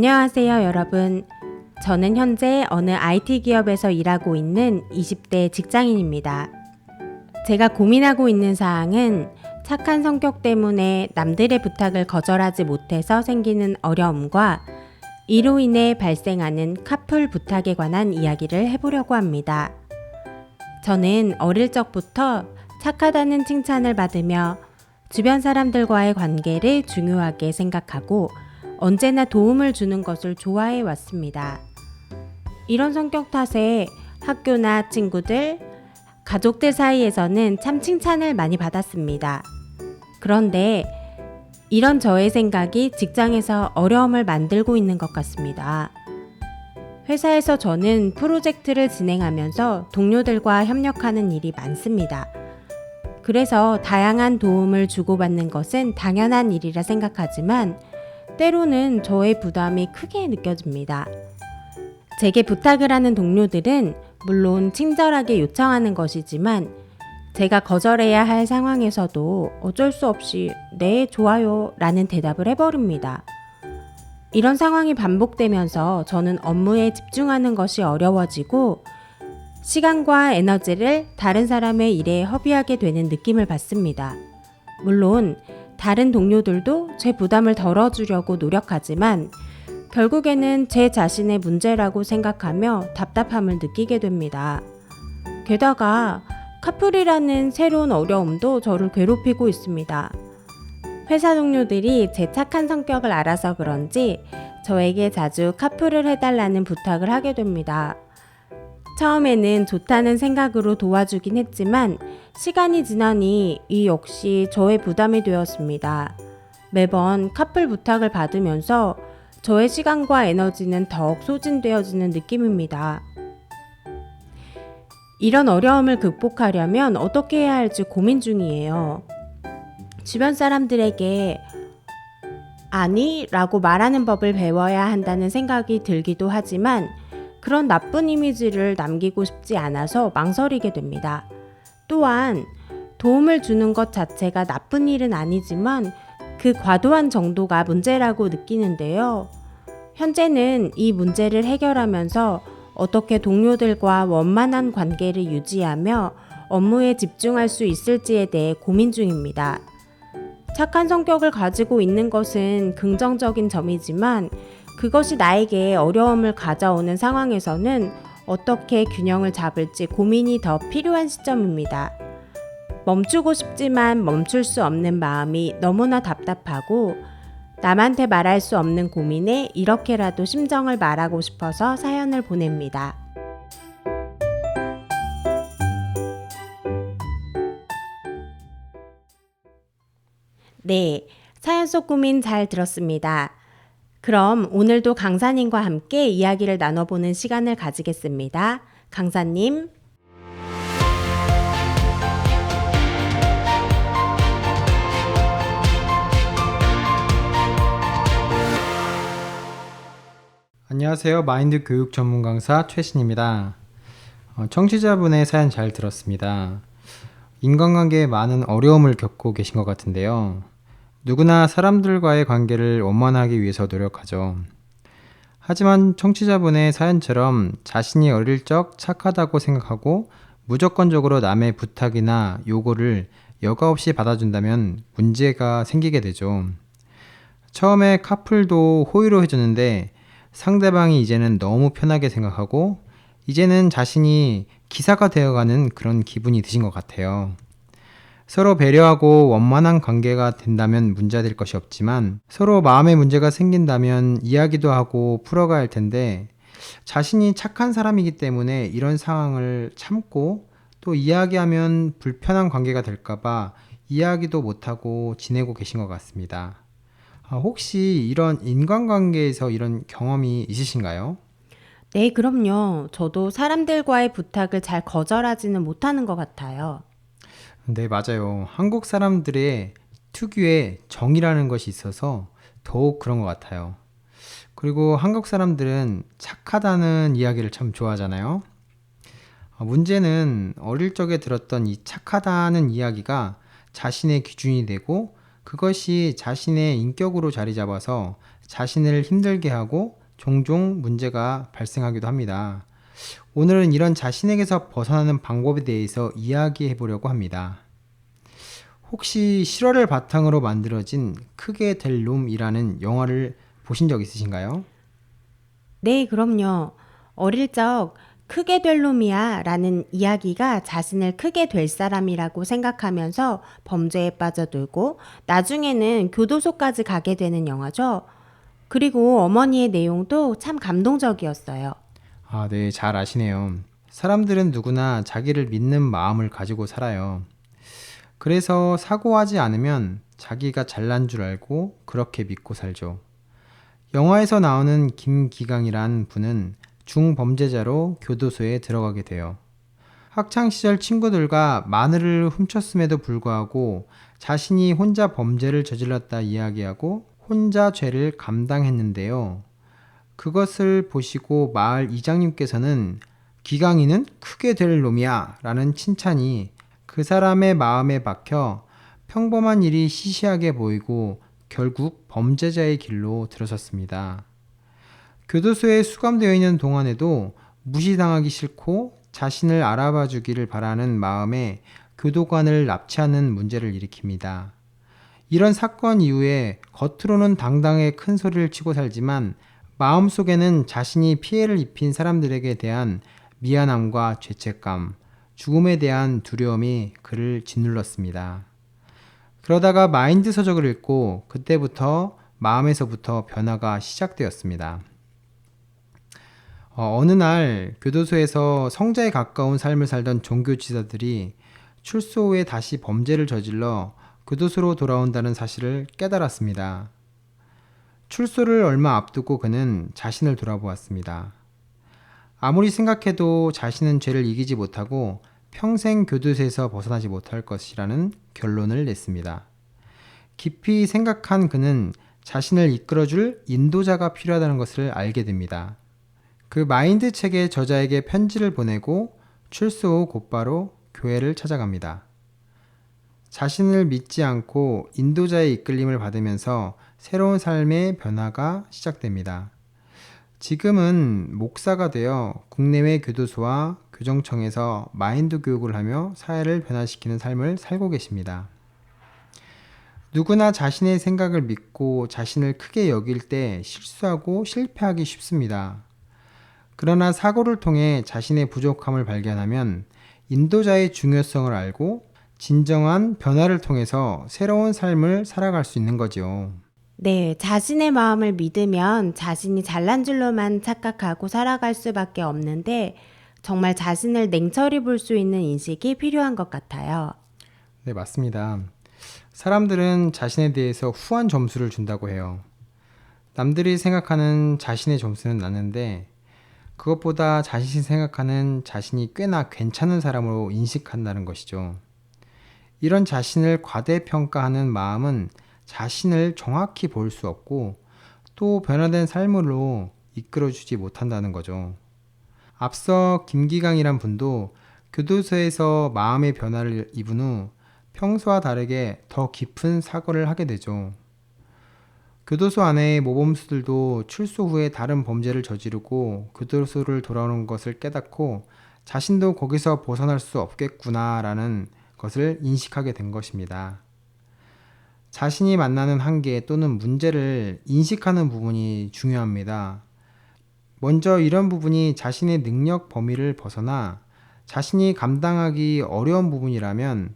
안녕하세요, 여러분. 저는 현재 어느 IT 기업에서 일하고 있는 20대 직장인입니다. 제가 고민하고 있는 사항은 착한 성격 때문에 남들의 부탁을 거절하지 못해서 생기는 어려움과 이로 인해 발생하는 카풀 부탁에 관한 이야기를 해보려고 합니다. 저는 어릴 적부터 착하다는 칭찬을 받으며 주변 사람들과의 관계를 중요하게 생각하고 언제나 도움을 주는 것을 좋아해 왔습니다. 이런 성격 탓에 학교나 친구들, 가족들 사이에서는 참 칭찬을 많이 받았습니다. 그런데 이런 저의 생각이 직장에서 어려움을 만들고 있는 것 같습니다. 회사에서 저는 프로젝트를 진행하면서 동료들과 협력하는 일이 많습니다. 그래서 다양한 도움을 주고받는 것은 당연한 일이라 생각하지만 때로는 저의 부담이 크게 느껴집니다. 제게 부탁을 하는 동료들은 물론 친절하게 요청하는 것이지만 제가 거절해야 할 상황에서도 어쩔 수 없이 네, 좋아요 라는 대답을 해버립니다. 이런 상황이 반복되면서 저는 업무에 집중하는 것이 어려워지고 시간과 에너지를 다른 사람의 일에 허비하게 되는 느낌을 받습니다. 물론 다른 동료들도 제 부담을 덜어주려고 노력하지만 결국에는 제 자신의 문제라고 생각하며 답답함을 느끼게 됩니다. 게다가 카풀이라는 새로운 어려움도 저를 괴롭히고 있습니다. 회사 동료들이 제 착한 성격을 알아서 그런지 저에게 자주 카풀을 해달라는 부탁을 하게 됩니다. 처음에는 좋다는 생각으로 도와주긴 했지만 시간이 지나니 이 역시 저의 부담이 되었습니다. 매번 카풀 부탁을 받으면서 저의 시간과 에너지는 더욱 소진되어지는 느낌입니다. 이런 어려움을 극복하려면 어떻게 해야 할지 고민 중이에요. 주변 사람들에게 아니 라고 말하는 법을 배워야 한다는 생각이 들기도 하지만 그런 나쁜 이미지를 남기고 싶지 않아서 망설이게 됩니다. 또한 도움을 주는 것 자체가 나쁜 일은 아니지만 그 과도한 정도가 문제라고 느끼는데요. 현재는 이 문제를 해결하면서 어떻게 동료들과 원만한 관계를 유지하며 업무에 집중할 수 있을지에 대해 고민 중입니다. 착한 성격을 가지고 있는 것은 긍정적인 점이지만 그것이 나에게 어려움을 가져오는 상황에서는 어떻게 균형을 잡을지 고민이 더 필요한 시점입니다. 멈추고 싶지만 멈출 수 없는 마음이 너무나 답답하고 남한테 말할 수 없는 고민에 이렇게라도 심정을 말하고 싶어서 사연을 보냅니다. 네, 사연 속 고민 잘 들었습니다. 그럼 오늘도 강사님과 함께 이야기를 나눠보는 시간을 가지겠습니다. 강사님. 안녕하세요. 마인드 교육 전문 강사 최신입니다. 청취자분의 사연 잘 들었습니다. 인간관계에 많은 어려움을 겪고 계신 것 같은데요. 누구나 사람들과의 관계를 원만하기 위해서 노력하죠. 하지만 청취자분의 사연처럼 자신이 어릴 적 착하다고 생각하고 무조건적으로 남의 부탁이나 요구를 여과 없이 받아준다면 문제가 생기게 되죠. 처음에 카풀도 호의로 해줬는데 상대방이 이제는 너무 편하게 생각하고 이제는 자신이 기사가 되어가는 그런 기분이 드신 것 같아요. 서로 배려하고 원만한 관계가 된다면 문제될 것이 없지만 서로 마음의 문제가 생긴다면 이야기도 하고 풀어가야 할 텐데 자신이 착한 사람이기 때문에 이런 상황을 참고 또 이야기하면 불편한 관계가 될까봐 이야기도 못하고 지내고 계신 것 같습니다. 혹시 이런 인간관계에서 이런 경험이 있으신가요? 네, 그럼요. 저도 사람들과의 부탁을 잘 거절하지는 못하는 것 같아요. 네, 맞아요. 한국 사람들의 특유의 정이라는 것이 있어서 더욱 그런 것 같아요. 그리고 한국 사람들은 착하다는 이야기를 참 좋아하잖아요. 문제는 어릴 적에 들었던 이 착하다는 이야기가 자신의 기준이 되고 그것이 자신의 인격으로 자리 잡아서 자신을 힘들게 하고 종종 문제가 발생하기도 합니다. 오늘은 이런 자신에게서 벗어나는 방법에 대해서 이야기해 보려고 합니다. 혹시 실화를 바탕으로 만들어진 크게 될 놈이라는 영화를 보신 적 있으신가요? 네, 그럼요. 어릴 적 크게 될 놈이야 라는 이야기가 자신을 크게 될 사람이라고 생각하면서 범죄에 빠져들고 나중에는 교도소까지 가게 되는 영화죠. 그리고 어머니의 내용도 참 감동적이었어요. 아, 네, 잘 아시네요. 사람들은 누구나 자기를 믿는 마음을 가지고 살아요. 그래서 사고하지 않으면 자기가 잘난 줄 알고 그렇게 믿고 살죠. 영화에서 나오는 김기강이란 분은 중범죄자로 교도소에 들어가게 돼요. 학창시절 친구들과 마늘을 훔쳤음에도 불구하고 자신이 혼자 범죄를 저질렀다 이야기하고 혼자 죄를 감당했는데요. 그것을 보시고 마을 이장님께서는 기강이는 크게 될 놈이야 라는 칭찬이 그 사람의 마음에 박혀 평범한 일이 시시하게 보이고 결국 범죄자의 길로 들어섰습니다. 교도소에 수감되어 있는 동안에도 무시당하기 싫고 자신을 알아봐 주기를 바라는 마음에 교도관을 납치하는 문제를 일으킵니다. 이런 사건 이후에 겉으로는 당당하게 큰 소리를 치고 살지만 마음속에는 자신이 피해를 입힌 사람들에게 대한 미안함과 죄책감, 죽음에 대한 두려움이 그를 짓눌렀습니다. 그러다가 마인드 서적을 읽고 그때부터 마음에서부터 변화가 시작되었습니다. 어느 날 교도소에서 성자에 가까운 삶을 살던 종교지사들이 출소 후에 다시 범죄를 저질러 교도소로 돌아온다는 사실을 깨달았습니다. 출소를 얼마 앞두고 그는 자신을 돌아보았습니다. 아무리 생각해도 자신은 죄를 이기지 못하고 평생 교도소에서 벗어나지 못할 것이라는 결론을 냈습니다. 깊이 생각한 그는 자신을 이끌어줄 인도자가 필요하다는 것을 알게 됩니다. 그 마인드 책의 저자에게 편지를 보내고 출소 후 곧바로 교회를 찾아갑니다. 자신을 믿지 않고 인도자의 이끌림을 받으면서 새로운 삶의 변화가 시작됩니다. 지금은 목사가 되어 국내외 교도소와 교정청에서 마인드 교육을 하며 사회를 변화시키는 삶을 살고 계십니다. 누구나 자신의 생각을 믿고 자신을 크게 여길 때 실수하고 실패하기 쉽습니다. 그러나 사고를 통해 자신의 부족함을 발견하면 인도자의 중요성을 알고 진정한 변화를 통해서 새로운 삶을 살아갈 수 있는 거죠. 네, 자신의 마음을 믿으면 자신이 잘난 줄로만 착각하고 살아갈 수밖에 없는데 정말 자신을 냉철히 볼 수 있는 인식이 필요한 것 같아요. 네, 맞습니다. 사람들은 자신에 대해서 후한 점수를 준다고 해요. 남들이 생각하는 자신의 점수는 낮은데 그것보다 자신이 생각하는 자신이 꽤나 괜찮은 사람으로 인식한다는 것이죠. 이런 자신을 과대평가하는 마음은 자신을 정확히 볼 수 없고 또 변화된 삶으로 이끌어주지 못한다는 거죠. 앞서 김기강이란 분도 교도소에서 마음의 변화를 입은 후 평소와 다르게 더 깊은 사고를 하게 되죠. 교도소 안의 모범수들도 출소 후에 다른 범죄를 저지르고 교도소를 돌아오는 것을 깨닫고 자신도 거기서 벗어날 수 없겠구나라는 것을 인식하게 된 것입니다. 자신이 만나는 한계 또는 문제를 인식하는 부분이 중요합니다. 먼저 이런 부분이 자신의 능력 범위를 벗어나 자신이 감당하기 어려운 부분이라면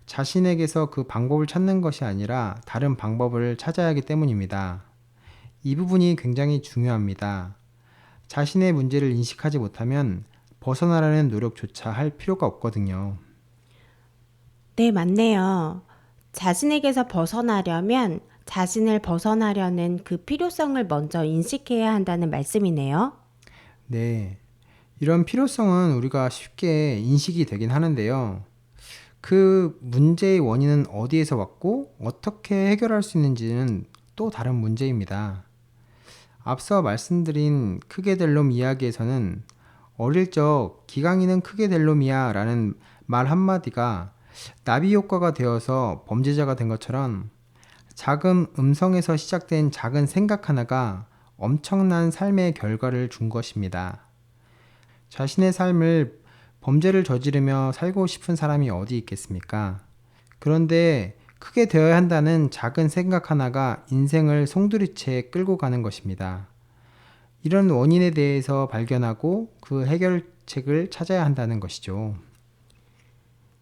자신에게서 그 방법을 찾는 것이 아니라 다른 방법을 찾아야 하기 때문입니다. 이 부분이 굉장히 중요합니다. 자신의 문제를 인식하지 못하면 벗어나려는 노력조차 할 필요가 없거든요. 네, 맞네요. 자신에게서 벗어나려면 자신을 벗어나려는 그 필요성을 먼저 인식해야 한다는 말씀이네요. 네. 이런 필요성은 우리가 쉽게 인식이 되긴 하는데요. 그 문제의 원인은 어디에서 왔고 어떻게 해결할 수 있는지는 또 다른 문제입니다. 앞서 말씀드린 크게 될 놈 이야기에서는 어릴 적 기강이는 크게 될 놈이야 라는 말 한마디가 나비 효과가 되어서 범죄자가 된 것처럼 작은 음성에서 시작된 작은 생각 하나가 엄청난 삶의 결과를 준 것입니다. 자신의 삶을 범죄를 저지르며 살고 싶은 사람이 어디 있겠습니까? 그런데 크게 되어야 한다는 작은 생각 하나가 인생을 송두리째 끌고 가는 것입니다. 이런 원인에 대해서 발견하고 그 해결책을 찾아야 한다는 것이죠.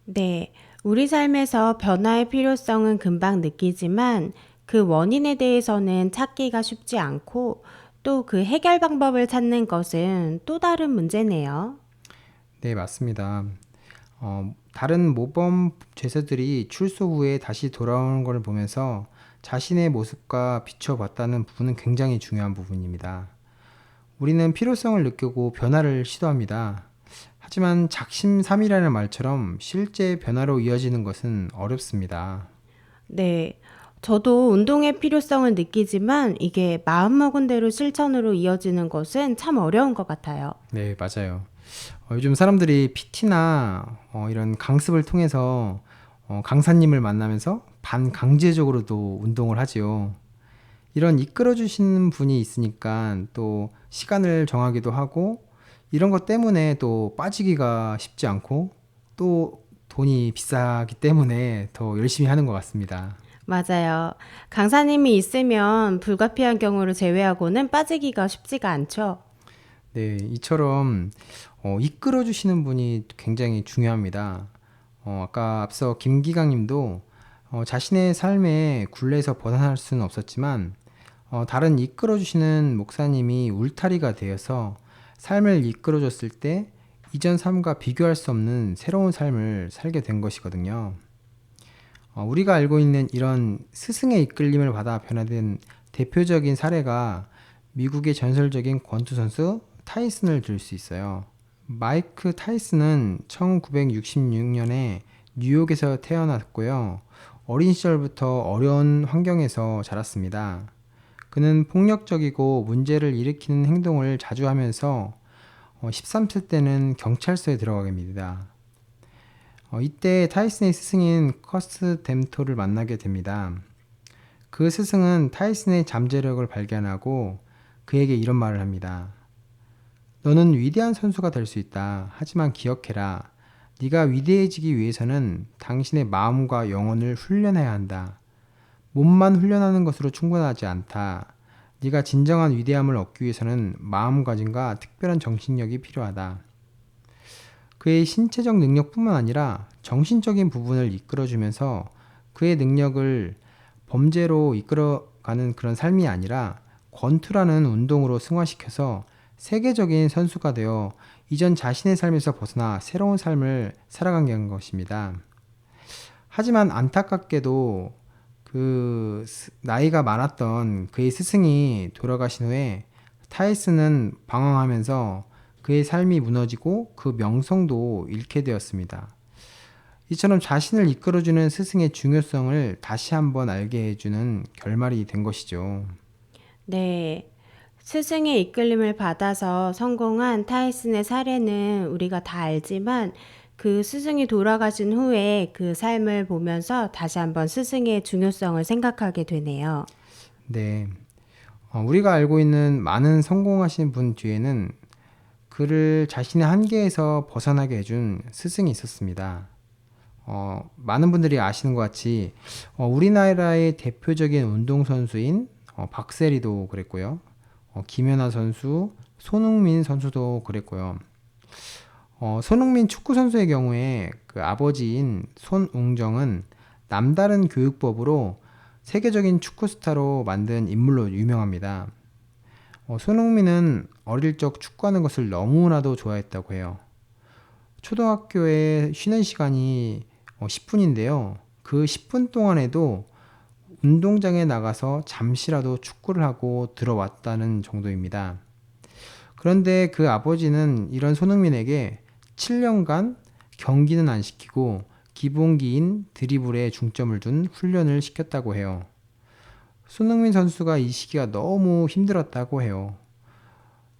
네, 우리 삶에서 변화의 필요성은 금방 느끼지만 그 원인에 대해서는 찾기가 쉽지 않고 또 그 해결 방법을 찾는 것은 또 다른 문제네요. 네, 맞습니다. 다른 모범 죄수들이 출소 후에 다시 돌아오는 걸 보면서 자신의 모습과 비춰봤다는 부분은 굉장히 중요한 부분입니다. 우리는 필요성을 느끼고 변화를 시도합니다. 하지만 작심삼일이라는 말처럼 실제 변화로 이어지는 것은 어렵습니다. 네, 저도 운동의 필요성을 느끼지만 이게 마음먹은 대로 실천으로 이어지는 것은 참 어려운 것 같아요. 네, 맞아요. 요즘 사람들이 PT나 이런 강습을 통해서 강사님을 만나면서 반강제적으로도 운동을 하지요. 이런 이끌어 주시는 분이 있으니까 또 시간을 정하기도 하고 이런 것 때문에 또 빠지기가 쉽지 않고 또 돈이 비싸기 때문에 더 열심히 하는 것 같습니다. 맞아요. 강사님이 있으면 불가피한 경우를 제외하고는 빠지기가 쉽지가 않죠. 네, 이처럼 이끌어 주시는 분이 굉장히 중요합니다. 아까 앞서 김기강 님도 자신의 삶의 굴레에서 벗어날 수는 없었지만 다른 이끌어 주시는 목사님이 울타리가 되어서 삶을 이끌어 줬을 때 이전 삶과 비교할 수 없는 새로운 삶을 살게 된 것이거든요. 우리가 알고 있는 이런 스승의 이끌림을 받아 변화된 대표적인 사례가 미국의 전설적인 권투 선수 타이슨을 들 수 있어요. 마이크 타이슨은 1966년에 뉴욕에서 태어났고요. 어린 시절부터 어려운 환경에서 자랐습니다. 그는 폭력적이고 문제를 일으키는 행동을 자주 하면서 13세 때는 경찰서에 들어가게 됩니다. 이때 타이슨의 스승인 커스 댐토를 만나게 됩니다. 그 스승은 타이슨의 잠재력을 발견하고 그에게 이런 말을 합니다. 너는 위대한 선수가 될 수 있다. 하지만 기억해라. 네가 위대해지기 위해서는 당신의 마음과 영혼을 훈련해야 한다. 몸만 훈련하는 것으로 충분하지 않다. 네가 진정한 위대함을 얻기 위해서는 마음가짐과 특별한 정신력이 필요하다. 그의 신체적 능력뿐만 아니라 정신적인 부분을 이끌어주면서 그의 능력을 범죄로 이끌어가는 그런 삶이 아니라 권투라는 운동으로 승화시켜서 세계적인 선수가 되어 이전 자신의 삶에서 벗어나 새로운 삶을 살아가는 것입니다. 하지만 안타깝게도 나이가 많았던 그의 스승이 돌아가신 후에 타이슨은 방황하면서 그의 삶이 무너지고 그 명성도 잃게 되었습니다. 이처럼 자신을 이끌어주는 스승의 중요성을 다시 한번 알게 해주는 결말이 된 것이죠. 네. 스승의 이끌림을 받아서 성공한 타이슨의 사례는 우리가 다 알지만 그 스승이 돌아가신 후에 그 삶을 보면서 다시 한번 스승의 중요성을 생각하게 되네요. 네. 우리가 알고 있는 많은 성공하신 분 뒤에는 그를 자신의 한계에서 벗어나게 해준 스승이 있었습니다. 많은 분들이 아시는 것 같이 우리나라의 대표적인 운동선수인 박세리도 그랬고요. 김연아 선수, 손흥민 선수도 그랬고요. 손흥민 축구 선수의 경우에 그 아버지인 손웅정은 남다른 교육법으로 세계적인 축구 스타로 만든 인물로 유명합니다. 손흥민은 어릴 적 축구하는 것을 너무나도 좋아했다고 해요. 초등학교에 쉬는 시간이 10분인데요. 그 10분 동안에도 운동장에 나가서 잠시라도 축구를 하고 들어왔다는 정도입니다. 그런데 그 아버지는 이런 손흥민에게 7년간 경기는 안 시키고 기본기인 드리블에 중점을 둔 훈련을 시켰다고 해요. 손흥민 선수가 이 시기가 너무 힘들었다고 해요.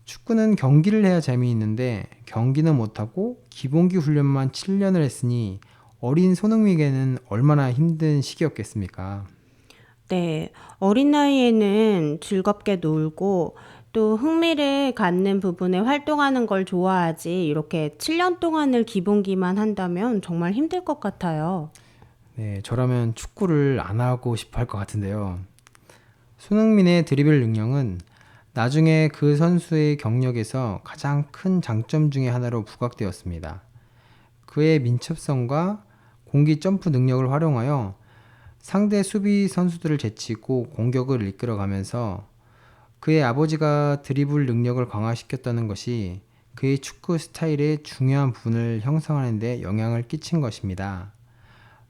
축구는 경기를 해야 재미있는데 경기는 못하고 기본기 훈련만 7년을 했으니 어린 손흥민에게는 얼마나 힘든 시기였겠습니까? 네, 어린 나이에는 즐겁게 놀고 또 흥미를 갖는 부분에 활동하는 걸 좋아하지 이렇게 7년 동안을 기본기만 한다면 정말 힘들 것 같아요. 네, 저라면 축구를 안 하고 싶어 할 것 같은데요. 손흥민의 드리블 능력은 나중에 그 선수의 경력에서 가장 큰 장점 중에 하나로 부각되었습니다. 그의 민첩성과 공기 점프 능력을 활용하여 상대 수비 선수들을 제치고 공격을 이끌어가면서 그의 아버지가 드리블 능력을 강화시켰다는 것이 그의 축구 스타일의 중요한 부분을 형성하는 데 영향을 끼친 것입니다.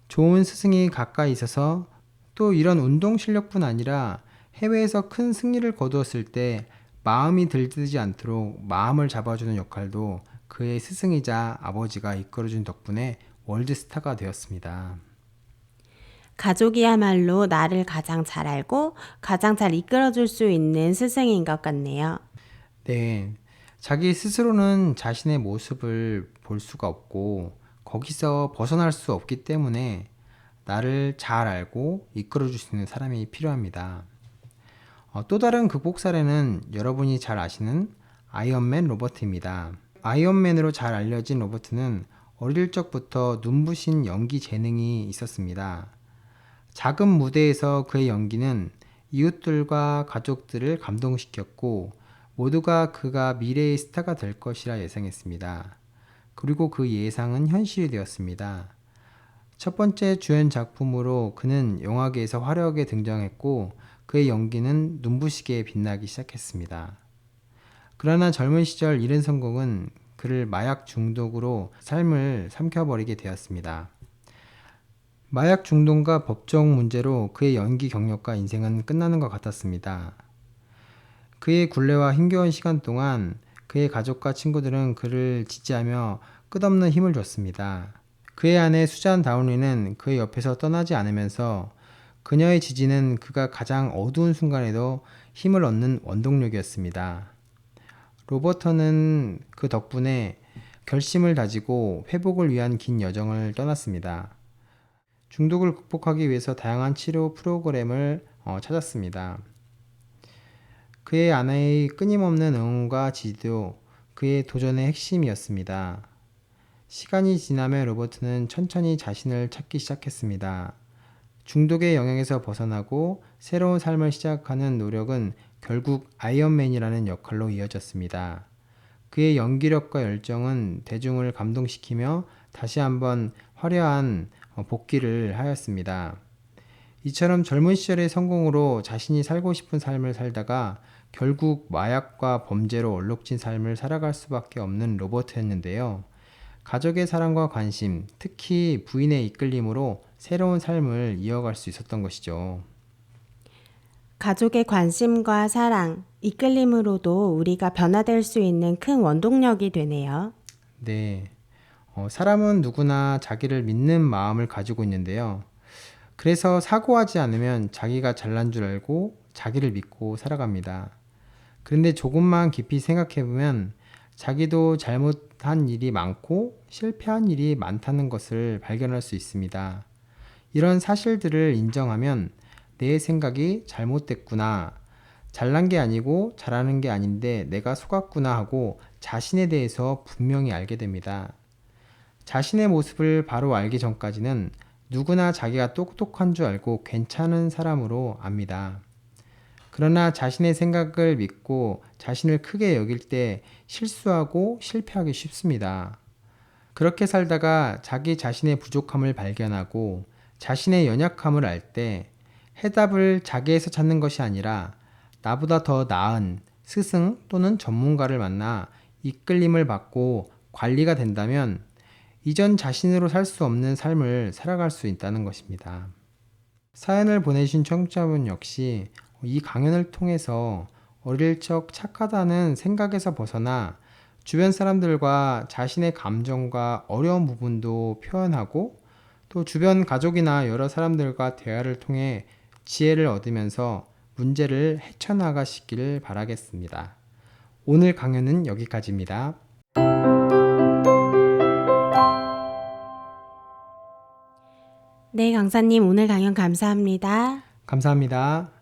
좋은 스승이 가까이 있어서 또 이런 운동 실력뿐 아니라 해외에서 큰 승리를 거두었을 때 마음이 들뜨지 않도록 마음을 잡아주는 역할도 그의 스승이자 아버지가 이끌어준 덕분에 월드스타가 되었습니다. 가족이야말로 나를 가장 잘 알고 가장 잘 이끌어줄 수 있는 스승인 것 같네요. 네, 자기 스스로는 자신의 모습을 볼 수가 없고 거기서 벗어날 수 없기 때문에 나를 잘 알고 이끌어줄 수 있는 사람이 필요합니다. 또 다른 극복 사례는 여러분이 잘 아시는 아이언맨 로버트입니다. 아이언맨으로 잘 알려진 로버트는 어릴 적부터 눈부신 연기 재능이 있었습니다. 작은 무대에서 그의 연기는 이웃들과 가족들을 감동시켰고 모두가 그가 미래의 스타가 될 것이라 예상했습니다. 그리고 그 예상은 현실이 되었습니다. 첫 번째 주연 작품으로 그는 영화계에서 화려하게 등장했고 그의 연기는 눈부시게 빛나기 시작했습니다. 그러나 젊은 시절 이른 성공은 그를 마약 중독으로 삶을 삼켜버리게 되었습니다. 마약 중독과 법정 문제로 그의 연기 경력과 인생은 끝나는 것 같았습니다. 그의 굴레와 힘겨운 시간 동안 그의 가족과 친구들은 그를 지지하며 끝없는 힘을 줬습니다. 그의 아내 수잔 다운리는 그의 옆에서 떠나지 않으면서 그녀의 지지는 그가 가장 어두운 순간에도 힘을 얻는 원동력이었습니다. 로버터는 그 덕분에 결심을 다지고 회복을 위한 긴 여정을 떠났습니다. 중독을 극복하기 위해서 다양한 치료 프로그램을 찾았습니다. 그의 아내의 끊임없는 응원과 지지도 그의 도전의 핵심이었습니다. 시간이 지나며 로버트는 천천히 자신을 찾기 시작했습니다. 중독의 영향에서 벗어나고 새로운 삶을 시작하는 노력은 결국 아이언맨이라는 역할로 이어졌습니다. 그의 연기력과 열정은 대중을 감동시키며 다시 한번 화려한 복귀를 하였습니다. 이처럼 젊은 시절의 성공으로 자신이 살고 싶은 삶을 살다가 결국 마약과 범죄로 얼룩진 삶을 살아갈 수밖에 없는 로버트였는데요. 가족의 사랑과 관심, 특히 부인의 이끌림으로 새로운 삶을 이어갈 수 있었던 것이죠. 가족의 관심과 사랑, 이끌림으로도 우리가 변화될 수 있는 큰 원동력이 되네요. 네. 사람은 누구나 자기를 믿는 마음을 가지고 있는데요. 그래서 사고하지 않으면 자기가 잘난 줄 알고 자기를 믿고 살아갑니다. 그런데 조금만 깊이 생각해보면 자기도 잘못한 일이 많고 실패한 일이 많다는 것을 발견할 수 있습니다. 이런 사실들을 인정하면 내 생각이 잘못됐구나, 잘난 게 아니고 잘하는 게 아닌데 내가 속았구나 하고 자신에 대해서 분명히 알게 됩니다. 자신의 모습을 바로 알기 전까지는 누구나 자기가 똑똑한 줄 알고 괜찮은 사람으로 압니다. 그러나 자신의 생각을 믿고 자신을 크게 여길 때 실수하고 실패하기 쉽습니다. 그렇게 살다가 자기 자신의 부족함을 발견하고 자신의 연약함을 알 때 해답을 자기에서 찾는 것이 아니라 나보다 더 나은 스승 또는 전문가를 만나 이끌림을 받고 관리가 된다면 이전 자신으로 살 수 없는 삶을 살아갈 수 있다는 것입니다. 사연을 보내신 청취자분 역시 이 강연을 통해서 어릴 적 착하다는 생각에서 벗어나 주변 사람들과 자신의 감정과 어려운 부분도 표현하고 또 주변 가족이나 여러 사람들과 대화를 통해 지혜를 얻으면서 문제를 헤쳐나가시기를 바라겠습니다. 오늘 강연은 여기까지입니다. 네, 강사님 오늘 강연 감사합니다. 감사합니다.